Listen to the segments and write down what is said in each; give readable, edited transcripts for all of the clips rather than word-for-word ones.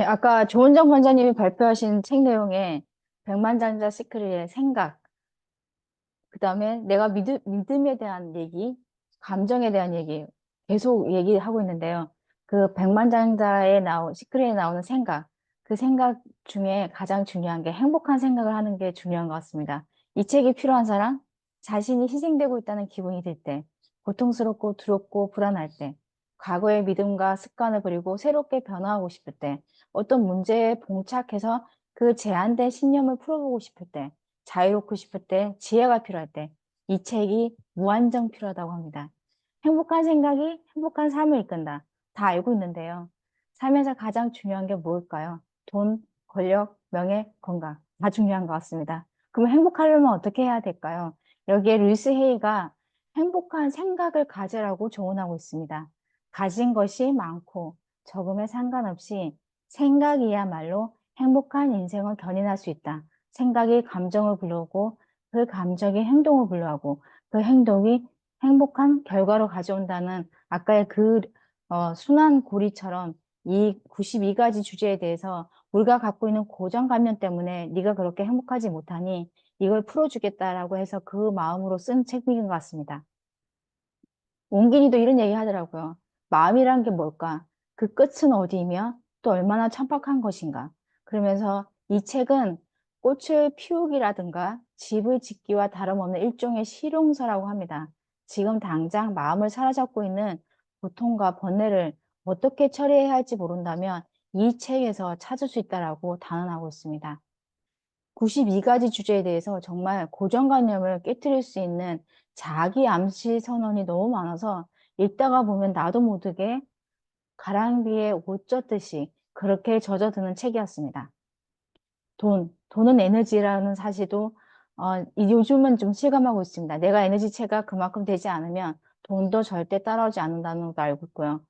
아까 조은정 원장님이 발표하신 책 내용에 백만장자 시크릿의 생각, 그 다음에 내가 믿음에 대한 얘기, 감정에 대한 얘기 계속 얘기하고 있는데요. 그 백만장자에 시크릿에 나오는 생각, 그 생각 중에 가장 중요한 게 행복한 생각을 하는 게 중요한 것 같습니다. 이 책이 필요한 사람, 자신이 희생되고 있다는 기분이 들 때, 고통스럽고 두렵고 불안할 때, 과거의 믿음과 습관을 버리고 새롭게 변화하고 싶을 때, 어떤 문제에 봉착해서 그 제한된 신념을 풀어보고 싶을 때, 자유롭고 싶을 때, 지혜가 필요할 때, 이 책이 무한정 필요하다고 합니다. 행복한 생각이 행복한 삶을 이끈다. 다 알고 있는데요. 삶에서 가장 중요한 게 뭘까요? 돈, 권력, 명예, 건강. 다 중요한 것 같습니다. 그럼 행복하려면 어떻게 해야 될까요? 여기에 루이스 헤이가 행복한 생각을 가지라고 조언하고 있습니다. 가진 것이 많고 적음에 상관없이 생각이야말로 행복한 인생을 견인할 수 있다. 생각이 감정을 불러오고 그 감정이 행동을 불러오고 그 행동이 행복한 결과로 가져온다는 아까의 순환 고리처럼 이 92가지 주제에 대해서 우리가 갖고 있는 고정관념 때문에 네가 그렇게 행복하지 못하니 이걸 풀어주겠다라고 해서 그 마음으로 쓴 책인 것 같습니다. 옹gin이도 이런 얘기 하더라고요. 마음이란 게 뭘까? 그 끝은 어디이며 또 얼마나 천박한 것인가? 그러면서 이 책은 꽃을 피우기라든가 집을 짓기와 다름없는 일종의 실용서라고 합니다. 지금 당장 마음을 사로잡고 있는 고통과 번뇌를 어떻게 처리해야 할지 모른다면 이 책에서 찾을 수 있다라고 단언하고 있습니다. 92가지 주제에 대해서 정말 고정관념을 깨뜨릴 수 있는 자기 암시 선언이 너무 많아서 읽다가 보면 나도 모르게 가랑비에 옷 젖듯이 그렇게 젖어드는 책이었습니다. 돈은 에너지라는 사실도 요즘은 좀 실감하고 있습니다. 내가 에너지체가 그만큼 되지 않으면 돈도 절대 따라오지 않는다는 것도 알고 있고요.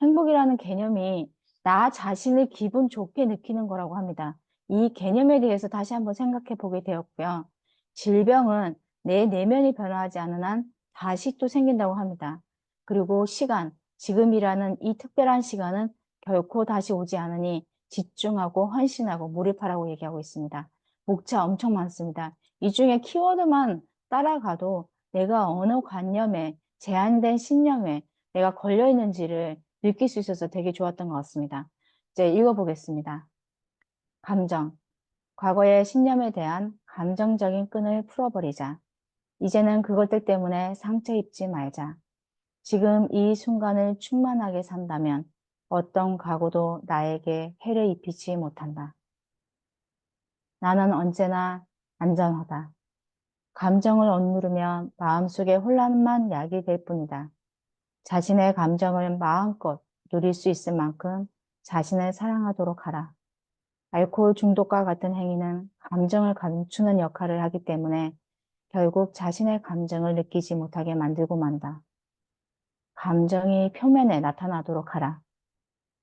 행복이라는 개념이 나 자신을 기분 좋게 느끼는 거라고 합니다. 이 개념에 대해서 다시 한번 생각해 보게 되었고요. 질병은 내 내면이 변화하지 않는 한 다시 또 생긴다고 합니다. 그리고 지금이라는 이 특별한 시간은 결코 다시 오지 않으니 집중하고 헌신하고 몰입하라고 얘기하고 있습니다. 목차 엄청 많습니다. 이 중에 키워드만 따라가도 내가 어느 관념에 제한된 신념에 내가 걸려 있는지를 느낄 수 있어서 되게 좋았던 것 같습니다. 이제 읽어보겠습니다. 감정. 과거의 신념에 대한 감정적인 끈을 풀어버리자. 이제는 그것들 때문에 상처 입지 말자. 지금 이 순간을 충만하게 산다면 어떤 각오도 나에게 해를 입히지 못한다. 나는 언제나 안전하다. 감정을 억누르면 마음속에 혼란만 야기될 뿐이다. 자신의 감정을 마음껏 누릴 수 있을 만큼 자신을 사랑하도록 하라. 알코올 중독과 같은 행위는 감정을 감추는 역할을 하기 때문에 결국 자신의 감정을 느끼지 못하게 만들고 만다. 감정이 표면에 나타나도록 하라.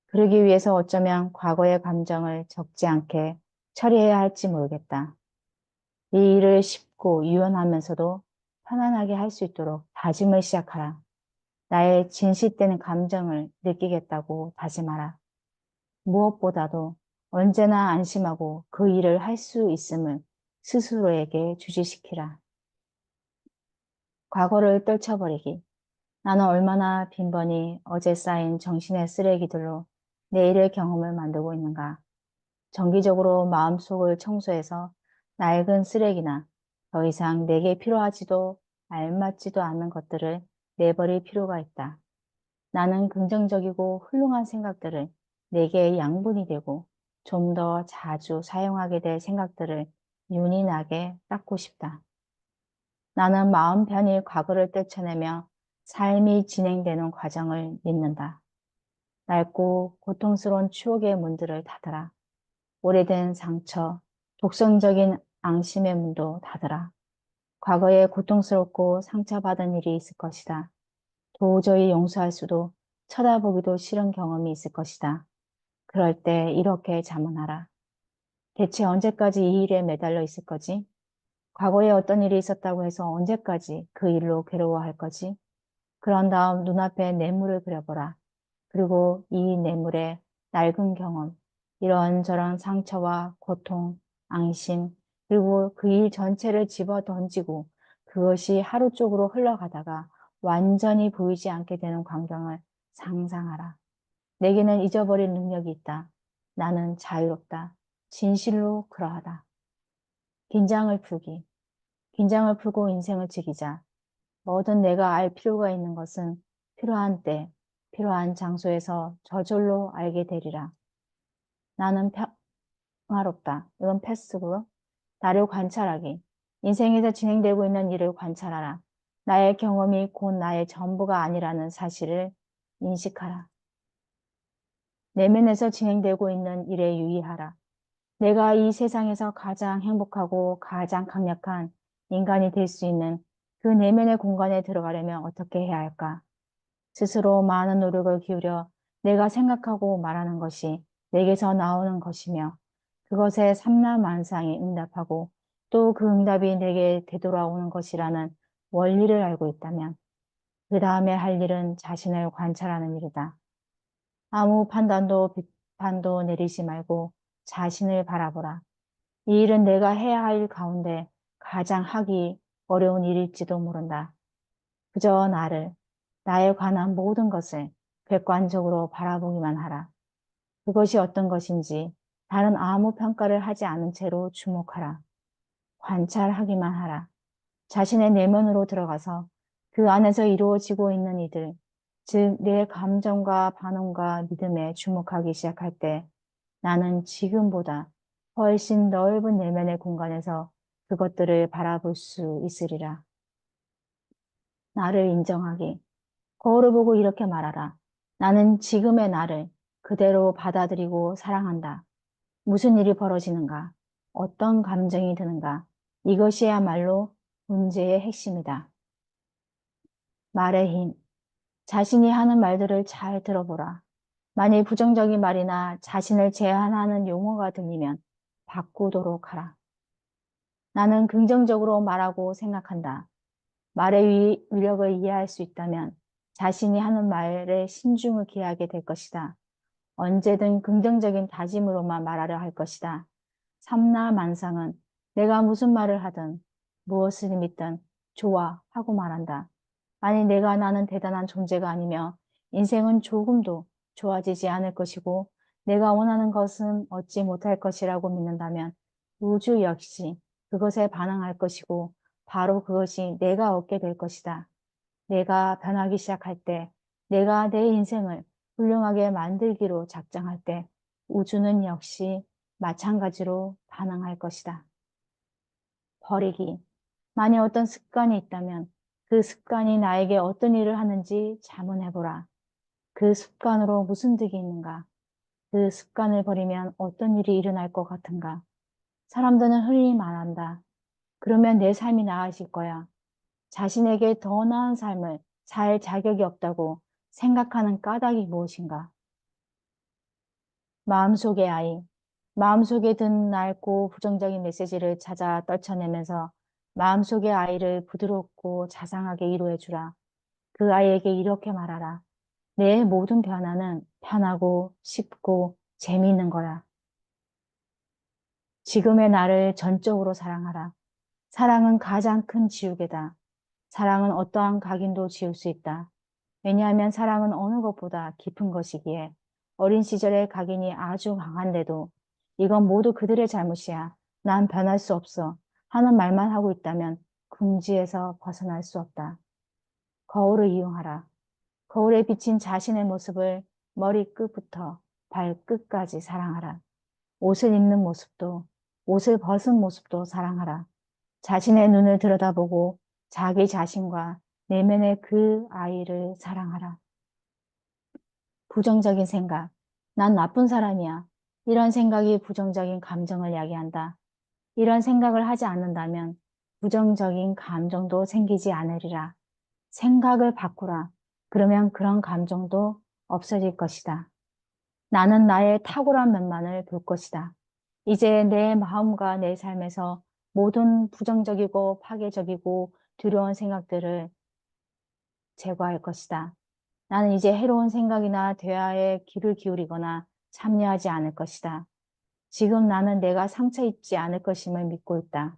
그러기 위해서 어쩌면 과거의 감정을 적지 않게 처리해야 할지 모르겠다. 이 일을 쉽고 유연하면서도 편안하게 할 수 있도록 다짐을 시작하라. 나의 진실되는 감정을 느끼겠다고 다짐하라. 무엇보다도 언제나 안심하고 그 일을 할 수 있음을 스스로에게 주지시키라. 과거를 떨쳐버리기. 나는 얼마나 빈번히 어제 쌓인 정신의 쓰레기들로 내일의 경험을 만들고 있는가. 정기적으로 마음속을 청소해서 낡은 쓰레기나 더 이상 내게 필요하지도 알맞지도 않는 것들을 내버릴 필요가 있다. 나는 긍정적이고 훌륭한 생각들을 내게 양분이 되고 좀 더 자주 사용하게 될 생각들을 윤희나게 닦고 싶다. 나는 마음 편히 과거를 떨쳐내며 삶이 진행되는 과정을 믿는다. 낡고 고통스러운 추억의 문들을 닫아라. 오래된 상처, 독성적인 앙심의 문도 닫아라. 과거에 고통스럽고 상처받은 일이 있을 것이다. 도저히 용서할 수도 쳐다보기도 싫은 경험이 있을 것이다. 그럴 때 이렇게 자문하라. 대체 언제까지 이 일에 매달려 있을 거지? 과거에 어떤 일이 있었다고 해서 언제까지 그 일로 괴로워할 거지? 그런 다음 눈앞에 뇌물을 그려보라. 그리고 이 뇌물의 낡은 경험, 이런저런 상처와 고통, 앙심, 그리고 그 일 전체를 집어 던지고 그것이 하루 쪽으로 흘러가다가 완전히 보이지 않게 되는 광경을 상상하라. 내게는 잊어버릴 능력이 있다. 나는 자유롭다. 진실로 그러하다. 긴장을 풀기. 긴장을 풀고 인생을 즐기자. 뭐든 내가 알 필요가 있는 것은 필요한 때, 필요한 장소에서 저절로 알게 되리라. 나는 평화롭다. 이건 패스고. 나를 관찰하기. 인생에서 진행되고 있는 일을 관찰하라. 나의 경험이 곧 나의 전부가 아니라는 사실을 인식하라. 내면에서 진행되고 있는 일에 유의하라. 내가 이 세상에서 가장 행복하고 가장 강력한 인간이 될 수 있는 그 내면의 공간에 들어가려면 어떻게 해야 할까? 스스로 많은 노력을 기울여 내가 생각하고 말하는 것이 내게서 나오는 것이며 그것에 삼라만상에 응답하고 또 그 응답이 내게 되돌아오는 것이라는 원리를 알고 있다면 그 다음에 할 일은 자신을 관찰하는 일이다. 아무 판단도 비판도 내리지 말고 자신을 바라보라. 이 일은 내가 해야 할 일 가운데 가장 하기 어려운 일일지도 모른다. 그저 나에 관한 모든 것을 객관적으로 바라보기만 하라. 그것이 어떤 것인지 다른 아무 평가를 하지 않은 채로 주목하라. 관찰하기만 하라. 자신의 내면으로 들어가서 그 안에서 이루어지고 있는 이들, 즉, 내 감정과 반응과 믿음에 주목하기 시작할 때 나는 지금보다 훨씬 넓은 내면의 공간에서 그것들을 바라볼 수 있으리라. 나를 인정하기. 거울을 보고 이렇게 말하라. 나는 지금의 나를 그대로 받아들이고 사랑한다. 무슨 일이 벌어지는가? 어떤 감정이 드는가? 이것이야말로 문제의 핵심이다. 말의 힘. 자신이 하는 말들을 잘 들어보라. 만일 부정적인 말이나 자신을 제한하는 용어가 들리면 바꾸도록 하라. 나는 긍정적으로 말하고 생각한다. 말의 위력을 이해할 수 있다면 자신이 하는 말에 신중을 기하게 될 것이다. 언제든 긍정적인 다짐으로만 말하려 할 것이다. 삼라만상은 내가 무슨 말을 하든 무엇을 믿든 좋아 하고 말한다. 아니 내가 나는 대단한 존재가 아니며 인생은 조금도 좋아지지 않을 것이고 내가 원하는 것은 얻지 못할 것이라고 믿는다면 우주 역시 그것에 반응할 것이고 바로 그것이 내가 얻게 될 것이다. 내가 변하기 시작할 때 내가 내 인생을 훌륭하게 만들기로 작정할 때 우주는 역시 마찬가지로 반응할 것이다. 버리기. 만약 어떤 습관이 있다면 그 습관이 나에게 어떤 일을 하는지 자문해보라. 그 습관으로 무슨 득이 있는가? 그 습관을 버리면 어떤 일이 일어날 것 같은가? 사람들은 흔히 말한다. 그러면 내 삶이 나아질 거야. 자신에게 더 나은 삶을 살 자격이 없다고 생각하는 까닭이 무엇인가? 마음속의 아이. 마음속에 든 낡고 부정적인 메시지를 찾아 떨쳐내면서 마음속의 아이를 부드럽고 자상하게 위로해주라. 그 아이에게 이렇게 말하라. 내 모든 변화는 편하고 쉽고 재미있는 거야. 지금의 나를 전적으로 사랑하라. 사랑은 가장 큰 지우개다. 사랑은 어떠한 각인도 지울 수 있다. 왜냐하면 사랑은 어느 것보다 깊은 것이기에 어린 시절의 각인이 아주 강한데도 이건 모두 그들의 잘못이야. 난 변할 수 없어. 하는 말만 하고 있다면 궁지에서 벗어날 수 없다. 거울을 이용하라. 거울에 비친 자신의 모습을 머리끝부터 발끝까지 사랑하라. 옷을 입는 모습도, 옷을 벗은 모습도 사랑하라. 자신의 눈을 들여다보고 자기 자신과 내면의 그 아이를 사랑하라. 부정적인 생각. 난 나쁜 사람이야. 이런 생각이 부정적인 감정을 야기한다. 이런 생각을 하지 않는다면 부정적인 감정도 생기지 않으리라. 생각을 바꾸라. 그러면 그런 감정도 없어질 것이다. 나는 나의 탁월한 면만을 볼 것이다. 이제 내 마음과 내 삶에서 모든 부정적이고 파괴적이고 두려운 생각들을 제거할 것이다. 나는 이제 해로운 생각이나 대화에 귀를 기울이거나 참여하지 않을 것이다. 지금 나는 내가 상처 입지 않을 것임을 믿고 있다.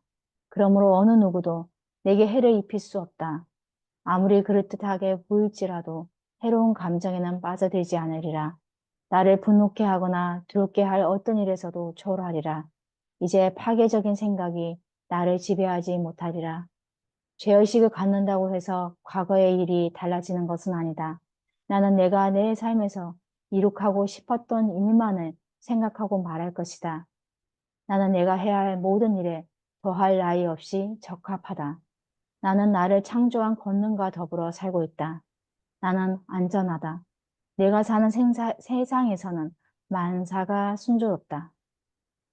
그러므로 어느 누구도 내게 해를 입힐 수 없다. 아무리 그럴듯하게 보일지라도 해로운 감정에는 빠져들지 않으리라. 나를 분노케 하거나 두렵게 할 어떤 일에서도 초월하리라. 이제 파괴적인 생각이 나를 지배하지 못하리라. 죄의식을 갖는다고 해서 과거의 일이 달라지는 것은 아니다. 나는 내가 내 삶에서 이룩하고 싶었던 일만을 생각하고 말할 것이다. 나는 내가 해야 할 모든 일에 더할 나위 없이 적합하다. 나는 나를 창조한 권능과 더불어 살고 있다. 나는 안전하다. 내가 사는 세상에서는 만사가 순조롭다.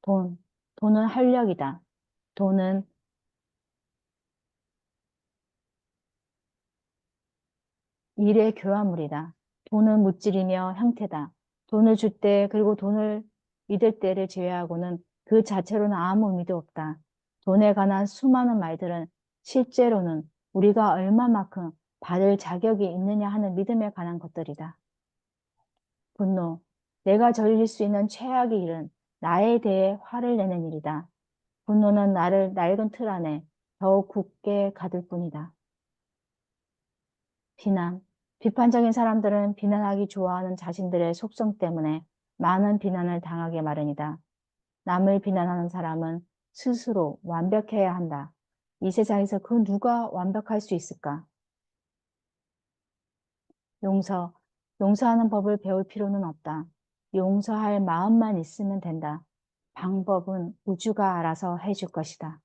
돈은 활력이다. 돈은 일의 교화물이다. 돈은 물질이며 형태다. 돈을 줄 때 그리고 돈을 믿을 때를 제외하고는 그 자체로는 아무 의미도 없다. 돈에 관한 수많은 말들은 실제로는 우리가 얼마만큼 받을 자격이 있느냐 하는 믿음에 관한 것들이다. 분노. 내가 저지를 수 있는 최악의 일은 나에 대해 화를 내는 일이다. 분노는 나를 낡은 틀 안에 더욱 굳게 가둘 뿐이다. 비난. 비판적인 사람들은 비난하기 좋아하는 자신들의 속성 때문에 많은 비난을 당하게 마련이다. 남을 비난하는 사람은 스스로 완벽해야 한다. 이 세상에서 그 누가 완벽할 수 있을까? 용서. 용서하는 법을 배울 필요는 없다. 용서할 마음만 있으면 된다. 방법은 우주가 알아서 해줄 것이다.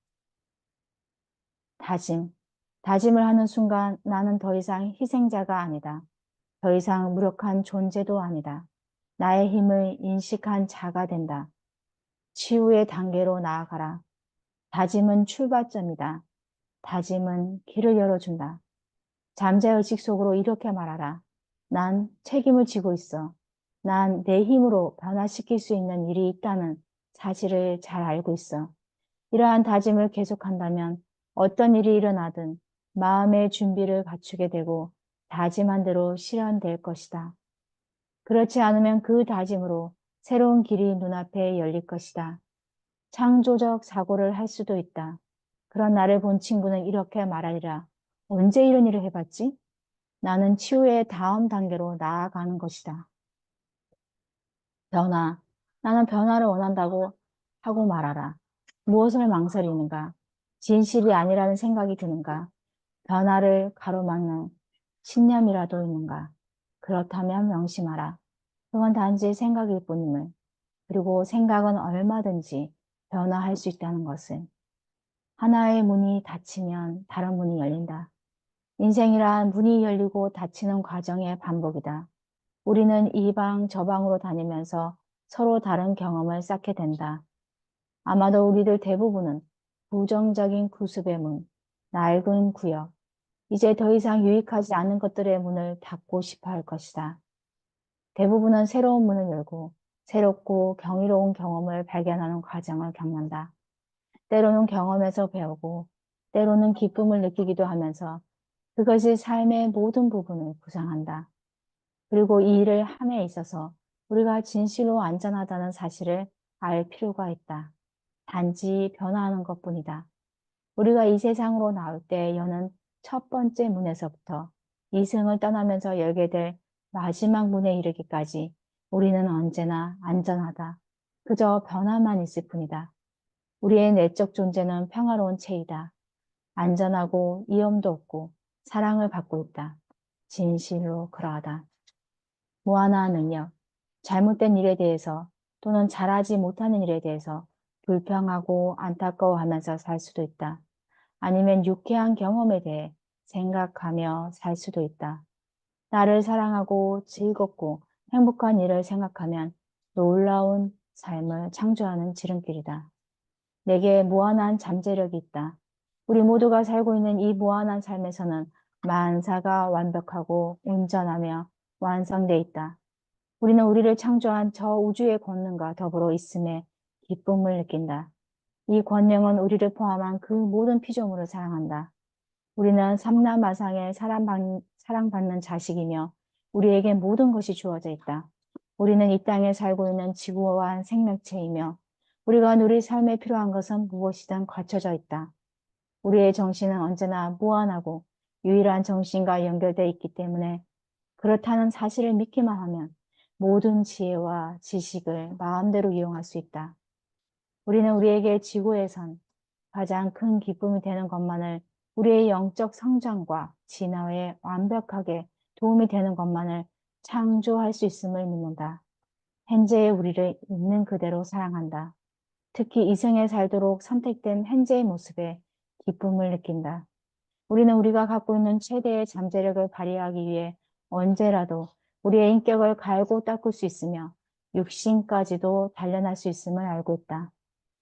다짐. 다짐을 하는 순간 나는 더 이상 희생자가 아니다. 더 이상 무력한 존재도 아니다. 나의 힘을 인식한 자가 된다. 치유의 단계로 나아가라. 다짐은 출발점이다. 다짐은 길을 열어준다. 잠재의식 속으로 이렇게 말하라. 난 책임을 지고 있어. 난 내 힘으로 변화시킬 수 있는 일이 있다는 사실을 잘 알고 있어. 이러한 다짐을 계속한다면 어떤 일이 일어나든 마음의 준비를 갖추게 되고 다짐한 대로 실현될 것이다. 그렇지 않으면 그 다짐으로 새로운 길이 눈앞에 열릴 것이다. 창조적 사고를 할 수도 있다. 그런 나를 본 친구는 이렇게 말하리라. 언제 이런 일을 해봤지? 나는 치유의 다음 단계로 나아가는 것이다. 변화. 나는 변화를 원한다고 하고 말하라. 무엇을 망설이는가? 진실이 아니라는 생각이 드는가? 변화를 가로막는 신념이라도 있는가? 그렇다면 명심하라. 그건 단지 생각일 뿐임을. 그리고 생각은 얼마든지 변화할 수 있다는 것을. 하나의 문이 닫히면 다른 문이 열린다. 인생이란 문이 열리고 닫히는 과정의 반복이다. 우리는 이 방 저 방으로 다니면서 서로 다른 경험을 쌓게 된다. 아마도 우리들 대부분은 부정적인 구습의 문, 낡은 구역, 이제 더 이상 유익하지 않은 것들의 문을 닫고 싶어 할 것이다. 대부분은 새로운 문을 열고 새롭고 경이로운 경험을 발견하는 과정을 겪는다. 때로는 경험에서 배우고 때로는 기쁨을 느끼기도 하면서 그것이 삶의 모든 부분을 구성한다. 그리고 이 일을 함에 있어서 우리가 진실로 안전하다는 사실을 알 필요가 있다. 단지 변화하는 것뿐이다. 우리가 이 세상으로 나올 때 여는 첫 번째 문에서부터 이승을 떠나면서 열게 될 마지막 문에 이르기까지 우리는 언제나 안전하다. 그저 변화만 있을 뿐이다. 우리의 내적 존재는 평화로운 체이다. 안전하고 위험도 없고 사랑을 받고 있다. 진실로 그러하다. 무한한 능력, 잘못된 일에 대해서 또는 잘하지 못하는 일에 대해서 불평하고 안타까워하면서 살 수도 있다. 아니면 유쾌한 경험에 대해 생각하며 살 수도 있다. 나를 사랑하고 즐겁고 행복한 일을 생각하면 놀라운 삶을 창조하는 지름길이다. 내게 무한한 잠재력이 있다. 우리 모두가 살고 있는 이 무한한 삶에서는 만사가 완벽하고 온전하며 완성돼 있다. 우리는 우리를 창조한 저 우주의 권능과 더불어 있음에 기쁨을 느낀다. 이 권능은 우리를 포함한 그 모든 피조물을 사랑한다. 우리는 삼라마상의 사랑받는 자식이며 우리에게 모든 것이 주어져 있다. 우리는 이 땅에 살고 있는 지구와 생명체이며 우리가 누릴 삶에 필요한 것은 무엇이든 갖춰져 있다. 우리의 정신은 언제나 무한하고 유일한 정신과 연결되어 있기 때문에 그렇다는 사실을 믿기만 하면 모든 지혜와 지식을 마음대로 이용할 수 있다. 우리는 우리에게 지구에선 가장 큰 기쁨이 되는 것만을, 우리의 영적 성장과 진화에 완벽하게 도움이 되는 것만을 창조할 수 있음을 믿는다. 현재의 우리를 있는 그대로 사랑한다. 특히 이생에 살도록 선택된 현재의 모습에 기쁨을 느낀다. 우리는 우리가 갖고 있는 최대의 잠재력을 발휘하기 위해 언제라도 우리의 인격을 갈고 닦을 수 있으며 육신까지도 단련할 수 있음을 알고 있다.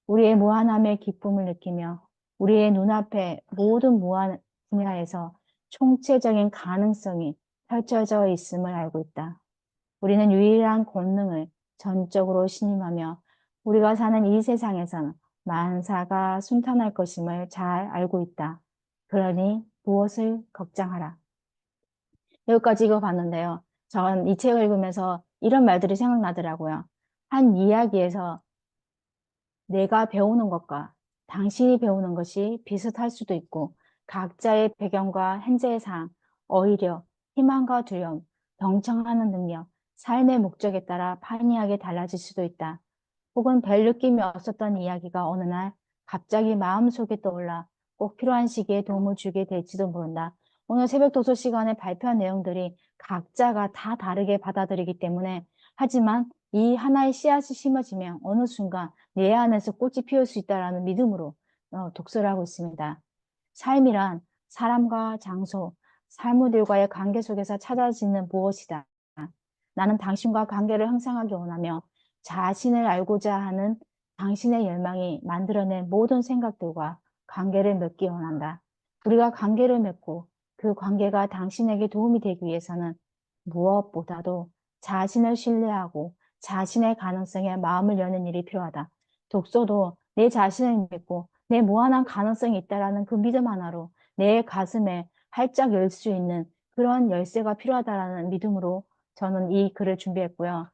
우리의 무한함의 기쁨을 느끼며 우리의 눈앞에 모든 무한 분야에서 총체적인 가능성이 펼쳐져 있음을 알고 있다. 우리는 유일한 권능을 전적으로 신임하며 우리가 사는 이 세상에선 만사가 순탄할 것임을 잘 알고 있다. 그러니 무엇을 걱정하라. 여기까지 읽어봤는데요. 전 이 책을 읽으면서 이런 말들이 생각나더라고요. 한 이야기에서 내가 배우는 것과 당신이 배우는 것이 비슷할 수도 있고 각자의 배경과 현재의 상황, 오히려 희망과 두려움, 경청하는 능력, 삶의 목적에 따라 판이하게 달라질 수도 있다. 혹은 별 느낌이 없었던 이야기가 어느 날 갑자기 마음속에 떠올라 꼭 필요한 시기에 도움을 주게 될지도 모른다. 오늘 새벽 도서 시간에 발표한 내용들이 각자가 다 다르게 받아들이기 때문에, 하지만 이 하나의 씨앗이 심어지면 어느 순간 내 안에서 꽃이 피울 수 있다라는 믿음으로 독서를 하고 있습니다. 삶이란 사람과 장소, 사물들과의 관계 속에서 찾아지는 무엇이다. 나는 당신과 관계를 형성하기 원하며 자신을 알고자 하는 당신의 열망이 만들어낸 모든 생각들과 관계를 맺기 원한다. 우리가 관계를 맺고 그 관계가 당신에게 도움이 되기 위해서는 무엇보다도 자신을 신뢰하고 자신의 가능성에 마음을 여는 일이 필요하다. 독서도 내 자신을 믿고 내 무한한 가능성이 있다라는 그 믿음 하나로 내 가슴에 활짝 열 수 있는 그런 열쇠가 필요하다라는 믿음으로 저는 이 글을 준비했고요.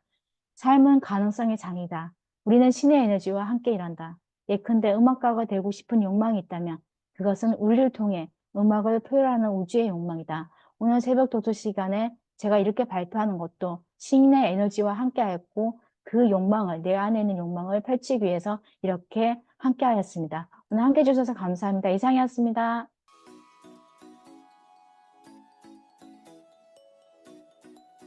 삶은 가능성의 장이다. 우리는 신의 에너지와 함께 일한다. 예컨대 음악가가 되고 싶은 욕망이 있다면 그것은 우리를 통해 음악을 표현하는 우주의 욕망이다. 오늘 새벽 도서 시간에 제가 이렇게 발표하는 것도 신의 에너지와 함께 하였고 그 욕망을, 내 안에 있는 욕망을 펼치기 위해서 이렇게 함께 하였습니다. 오늘 함께 해주셔서 감사합니다. 이상이었습니다.